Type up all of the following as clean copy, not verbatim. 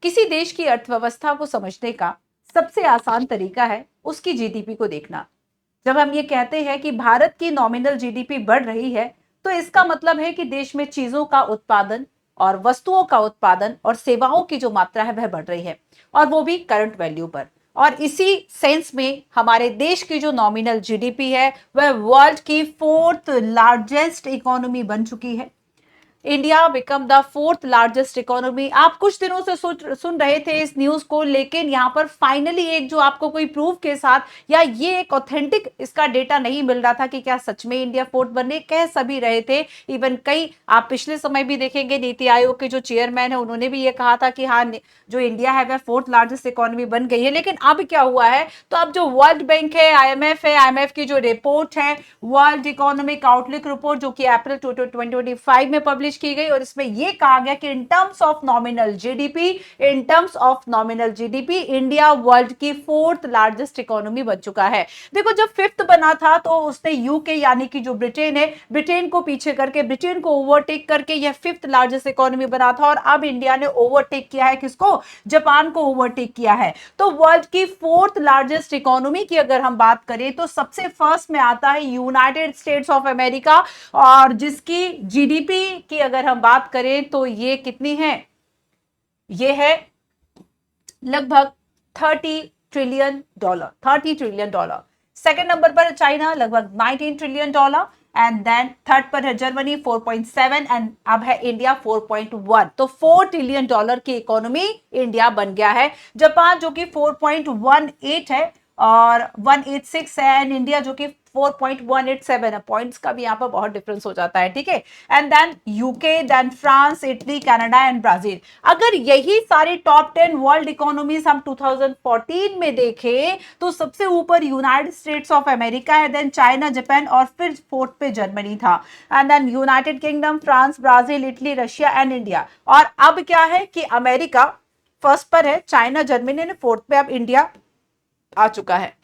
किसी देश की अर्थव्यवस्था को समझने का सबसे आसान तरीका है उसकी जीडीपी को देखना। जब हम ये कहते हैं कि भारत की नॉमिनल जीडीपी बढ़ रही है, तो इसका मतलब है कि देश में चीजों का उत्पादन और वस्तुओं का उत्पादन और सेवाओं की जो मात्रा है वह बढ़ रही है, और वो भी करंट वैल्यू पर। और इसी सेंस में हमारे देश की जो नॉमिनल जीडीपी है वह वर्ल्ड की फोर्थ लार्जेस्ट इकोनॉमी बन चुकी है। India become the fourth largest economy. आप कुछ दिनों से सुन रहे थे इस न्यूज को, लेकिन यहां पर फाइनली एक जो आपको कोई प्रूफ के साथ या ये एक ऑथेंटिक इसका डेटा नहीं मिल रहा था कि क्या सच में इंडिया फोर्थ बनने, कह सभी रहे थे। इवन कई आप पिछले समय भी देखेंगे, नीति आयोग के जो चेयरमैन है उन्होंने भी ये कहा था कि हाँ, जो इंडिया है वह फोर्थ लार्जेस्ट इकोनॉमी बन गई है। लेकिन अब क्या हुआ है, तो अब जो वर्ल्ड बैंक है, आईएमएफ की जो रिपोर्ट है, वर्ल्ड इकोनॉमिक आउटलुक रिपोर्ट, जो कि अप्रैल 2025 में पब्लिश की गई, और इसमें यह कहा गया कि in terms of nominal GDP India world की फोर्थ लार्जेस्ट इकोनॉमी बन चुका है। देखो, जब फिफ्थ बना था तो उसने यूके यानी कि जो ब्रिटेन है, ब्रिटेन को पीछे करके, ब्रिटेन को ओवरटेक करके यह फिफ्थ लार्जेस्ट इकोनॉमी बना था। और अब इंडिया ने ओवरटेक किया है किसको? जापान को ओवरटेक किया है। तो वर्ल्ड की फोर्थ लार्जेस्ट इकोनॉमी की अगर हम बात करें तो सबसे फर्स्ट में आता है यूनाइटेड स्टेट्स ऑफ अमेरिका, और जिसकी जीडीपी की अगर हम बात करें तो ये कितनी है? ये है लगभग $30 ट्रिलियन। सेकंड नंबर पर चाइना लगभग $19 ट्रिलियन, एंड देन थर्ड पर है जर्मनी 4.7, एंड अब है इंडिया 4.1। तो $4 ट्रिलियन की इकोनॉमी इंडिया बन गया है। जापान जो कि 4.18 है और 186 है, एंड इंडिया जो कि 4.187 है। पॉइंट्स का भी यहाँ पर बहुत डिफरेंस हो जाता है, ठीक है। And then UK, then France, Italy, Canada and Brazil. अगर यही सारी टॉप 10 वर्ल्ड इकोनॉमीज हम 2014 में देखें तो सबसे ऊपर यूनाइटेड स्टेट्स ऑफ अमेरिका है, देन चाइना, जापान, और फिर फोर्थ पे जर्मनी था, and then United Kingdom, France, Brazil, Italy, Russia and India. और अब क्या है कि अमेरिका फर्स्ट पर है, चाइना, जर्मनी ने फोर्थ पे, अब इंडिया आ चुका है।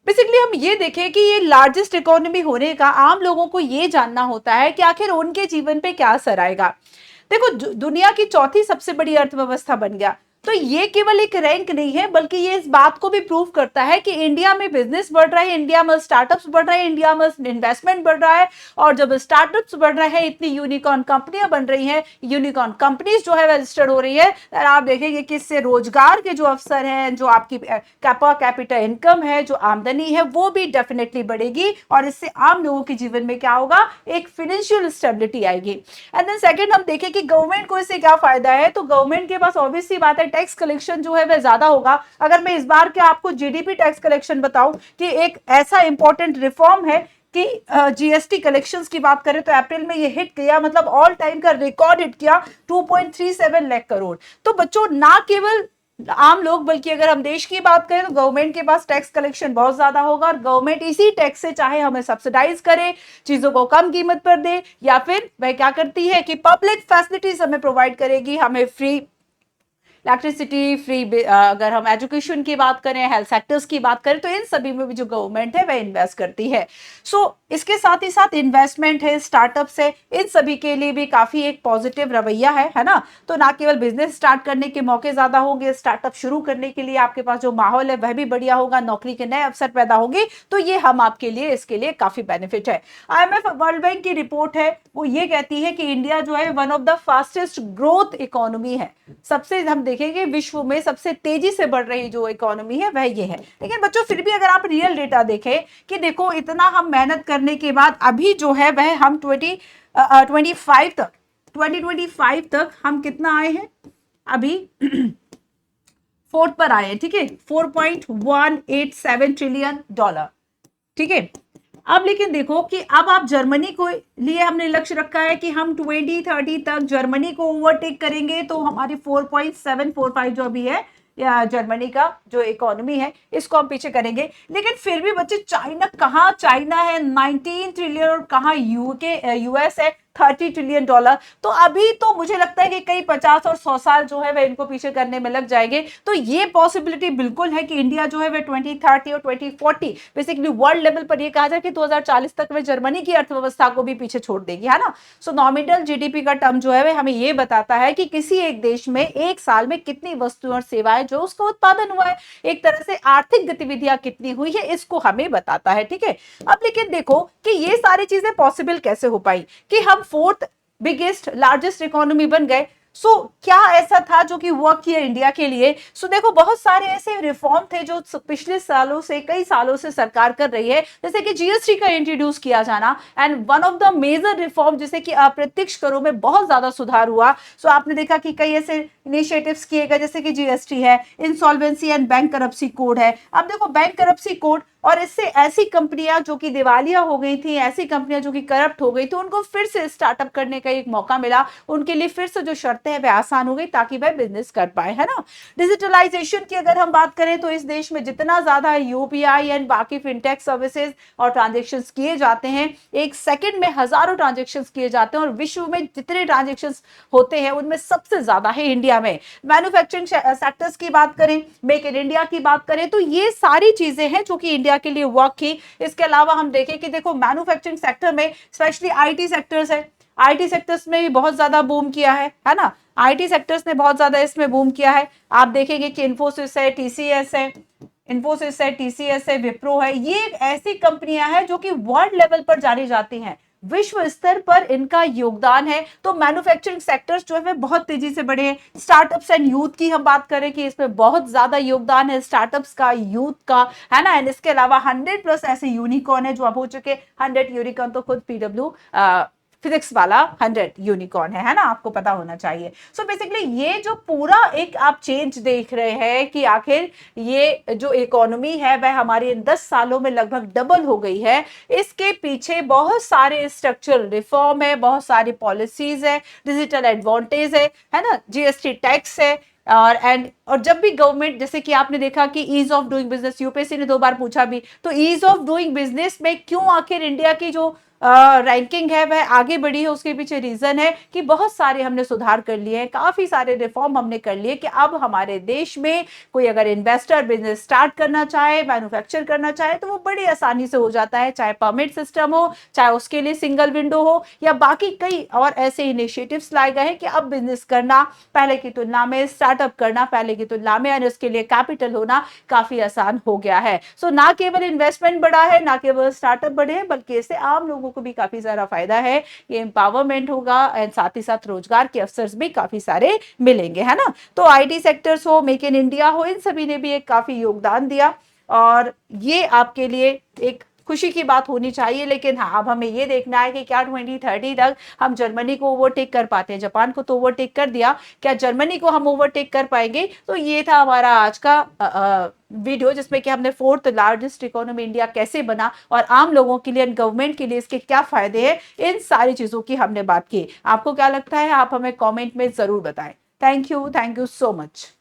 बेसिकली हम ये देखें कि ये लार्जेस्ट इकोनॉमी होने का आम लोगों को ये जानना होता है कि आखिर उनके जीवन पे क्या असर आएगा। देखो, दुनिया की चौथी सबसे बड़ी अर्थव्यवस्था बन गया, तो ये केवल एक रैंक नहीं है, बल्कि ये इस बात को भी प्रूव करता है कि इंडिया में बिजनेस बढ़ रहा है, इंडिया में स्टार्टअप्स बढ़ रहे हैं, इंडिया में इन्वेस्टमेंट बढ़ रहा है। और जब स्टार्टअप्स बढ़ रहे हैं, इतनी यूनिकॉर्न कंपनियां बन रही हैं, यूनिकॉर्न कंपनीज जो है रजिस्टर्ड हो रही है, आप देखेंगे कि इससे रोजगार के जो अवसर हैं, जो आपकी कैपिटल इनकम है, जो आमदनी है, वो भी डेफिनेटली बढ़ेगी, और इससे आम लोगों के जीवन में क्या होगा? एक फाइनेंशियल स्टेबिलिटी आएगी। एंड देन सेकंड हम देखें कि गवर्नमेंट को इससे क्या फायदा है, तो गवर्नमेंट के पास ऑब्वियस सी बात है, टैक्स कलेक्शन जो है वह ज्यादा होगा। अगर मैं इस बार के आपको जीडीपी टैक्स कलेक्शन बताऊं कि एक ऐसा इंपॉर्टेंट रिफॉर्म है कि जीएसटी कलेक्शंस की बात करें तो अप्रैल में ये हिट किया, मतलब ऑल टाइम का रिकॉर्ड हिट किया, 2.37 लाख करोड़। तो बच्चों, ना केवल आम लोग, बल्कि अगर हम देश की बात करें तो गवर्नमेंट के पास टैक्स कलेक्शन बहुत ज्यादा होगा, और गवर्नमेंट इसी टैक्स से चाहे हमें सब्सिडाइज करे, चीजों को कम कीमत पर दे, या फिर वह क्या करती है कि पब्लिक फैसिलिटीज हमें प्रोवाइड करेगी, हमें फ्री इलेक्ट्रिसिटी, फ्री, अगर हम एजुकेशन की बात करें, हेल्थ सेक्टर्स की बात करें, तो इन सभी में भी जो गवर्नमेंट है वह इन्वेस्ट करती है। इसके साथ ही साथ इन्वेस्टमेंट है, स्टार्टअप्स है, इन सभी के लिए भी काफी एक पॉजिटिव रवैया है ना। तो ना केवल बिजनेस स्टार्ट करने के मौके ज्यादा होंगे, स्टार्टअप शुरू करने के लिए आपके पास जो माहौल है वह भी बढ़िया होगा, नौकरी के नए अवसर पैदा होंगे, तो ये हम आपके लिए, इसके लिए काफी बेनिफिट है। आईएमएफ वर्ल्ड बैंक की रिपोर्ट है, वो ये कहती है कि इंडिया जो है one of the fastest growth economy है। सबसे हम देखेंगे विश्व में सबसे तेजी से बढ़ रही जो इकोनॉमी है वह ये है। लेकिन बच्चों, फिर भी अगर आप रियल डेटा देखें कि देखो, इतना हम मेहनत करने के बाद अभी जो है वह हम 2025 तक हम कितना आए हैं? अभी फोर्थ पर आए हैं, ठीक है, $4.187 ट्रिलियन, ठीक है। अब लेकिन देखो कि अब आप जर्मनी को लिए हमने लक्ष्य रखा है कि हम 2030 तक जर्मनी को ओवरटेक करेंगे, तो हमारी 4.745 जो अभी है या जर्मनी का जो इकोनॉमी है, इसको हम पीछे करेंगे। लेकिन फिर भी बच्चे, चाइना कहाँ? चाइना है 19 ट्रिलियन, और कहाँ यूएस है 30 ट्रिलियन डॉलर। तो अभी तो मुझे लगता है कि कई 50 और 100 साल जो है वह इनको पीछे करने में लग जाएंगे। तो ये पॉसिबिलिटी बिल्कुल है कि इंडिया जो है वह 2030 और 2040 बेसिकली वर्ल्ड लेवल पर ये कहा जाए कि 2040 तक वह जर्मनी की अर्थव्यवस्था को भी पीछे छोड़ देगी, है ना। सो नॉमिनल जीडीपी का टर्म जो है वह हमें ये बताता है कि किसी एक देश में एक साल में कितनी वस्तुएं और सेवाएं जो उसका उत्पादन हुआ है, एक तरह से आर्थिक गतिविधियां कितनी हुई है, इसको हमें बताता है, ठीक है। अब लेकिन देखो कि ये सारी चीजें पॉसिबल कैसे हो पाई कि हम फोर्थ बिगेस्ट लार्जेस्ट इकोनॉमी बन गए। सो क्या ऐसा था जो कि वर्क किया इंडिया के लिए? देखो बहुत सारे ऐसे रिफॉर्म थे जो पिछले सालों से, कई सालों से सरकार कर रही है, जैसे कि जीएसटी का इंट्रोड्यूस किया जाना, and one of the major reform जैसे कि अप्रत्यक्ष करों में बहुत ज्यादा सुधार हुआ। आपने देखा कि कई ऐसे इनिशिएटिव्स किए गए जैसे कि जीएसटी है, इंसॉल्वेंसी एंड बैंक करप्सी कोड है। अब देखो बैंक करप्सी कोड, और इससे ऐसी कंपनियां जो कि दिवालिया हो गई थी, ऐसी कंपनियां जो कि करप्ट हो गई थी, उनको फिर से स्टार्टअप करने का एक मौका मिला, उनके लिए फिर से जो शर्तें हैं वे आसान हो गई ताकि वह बिजनेस कर पाए, है ना। डिजिटलाइजेशन की अगर हम बात करें तो इस देश में जितना ज्यादा यूपीआई एंड बाकी फिनटेक सर्विसेज और ट्रांजेक्शन किए जाते हैं, एक सेकंड में हजारों ट्रांजेक्शन किए जाते हैं, और विश्व में जितने ट्रांजेक्शन होते हैं उनमें सबसे ज्यादा है इंडिया में। मैन्युफैक्चरिंग सेक्टर्स की बात करें, मेक इन इंडिया की बात करें, तो ये सारी चीजें हैं जो कि इंडिया के लिए वर्क की। इसके अलावा हम देखें कि देखो मैन्युफैक्चरिंग सेक्टर में स्पेशली आईटी सेक्टर्स है, आईटी सेक्टर्स में भी बहुत ज्यादा बूम किया है ना। आईटी सेक्टर्स ने बहुत ज्यादा इसमें बूम किया है। आप देखेंगे कि इन्फोसिस है, टीसीएस है, विप्रो है, ये ऐसी कंपनियां हैं जो कि वर्ल्ड लेवल पर जानी जाती हैं, विश्व स्तर पर इनका योगदान है। तो मैन्युफैक्चरिंग सेक्टर्स जो है बहुत तेजी से बढ़े हैं। स्टार्टअप्स एंड यूथ की हम बात करें कि इसमें बहुत ज्यादा योगदान है स्टार्टअप्स का, यूथ का, है ना। एंड इसके अलावा 100+ ऐसे यूनिकॉर्न है जो अब हो चुके। 100 यूनिकॉर्न तो खुद पीडब्ल्यू फिजिक्स वाला 100 यूनिकॉर्न है ना, आपको पता होना चाहिए। बेसिकली ये जो पूरा एक आप चेंज देख रहे हैं कि आखिर ये जो इकोनॉमी है वह हमारी इन 10 सालों में लगभग डबल हो गई है, इसके पीछे बहुत सारे स्ट्रक्चरल रिफॉर्म है, बहुत सारी पॉलिसीज है, डिजिटल एडवांटेज है ना, जीएसटी टैक्स है, और जब भी गवर्नमेंट, जैसे कि आपने देखा कि ease of doing business, UPSC ने 2 बार पूछा भी, तो ईज ऑफ डूइंग बिजनेस में क्यों आखिर इंडिया की जो रैंकिंग है वह आगे बढ़ी है, उसके पीछे रीजन है कि बहुत सारे हमने सुधार कर लिए हैं, काफी सारे रिफॉर्म हमने कर लिए कि अब हमारे देश में कोई अगर इन्वेस्टर बिजनेस स्टार्ट करना चाहे, मैन्युफैक्चर करना चाहे, तो वो बड़ी आसानी से हो जाता है, चाहे परमिट सिस्टम हो, चाहे उसके लिए सिंगल विंडो हो, या बाकी कई और ऐसे इनिशिएटिव्स लाए गए हैं कि अब बिजनेस करना पहले की तुलना में, स्टार्टअप करना पहले की तुलना में, और उसके लिए कैपिटल होना काफी आसान हो गया है। ना केवल इन्वेस्टमेंट बढ़ा है, ना केवल स्टार्टअप बढ़े हैं, बल्कि इससे आम लोगों को भी काफी सारा फायदा है, ये एम्पावरमेंट होगा, एंड साथ ही साथ रोजगार के अवसर भी काफी सारे मिलेंगे, है ना। तो आईटी सेक्टर्स हो, मेक इन इंडिया हो, इन सभी ने भी एक काफी योगदान दिया, और ये आपके लिए एक खुशी की बात होनी चाहिए। लेकिन हाँ, अब हमें ये देखना है कि क्या 2030 तक हम जर्मनी को ओवरटेक कर पाते हैं। जापान को तो ओवरटेक कर दिया, क्या जर्मनी को हम ओवरटेक कर पाएंगे? तो ये था हमारा आज का वीडियो, जिसमें कि हमने 4th लार्जेस्ट इकोनॉमी इंडिया कैसे बना, और आम लोगों के लिए, गवर्नमेंट के लिए इसके क्या फायदे हैं, इन सारी चीजों की हमने बात की। आपको क्या लगता है? आप हमें कॉमेंट में जरूर बताएं। Thank you so much.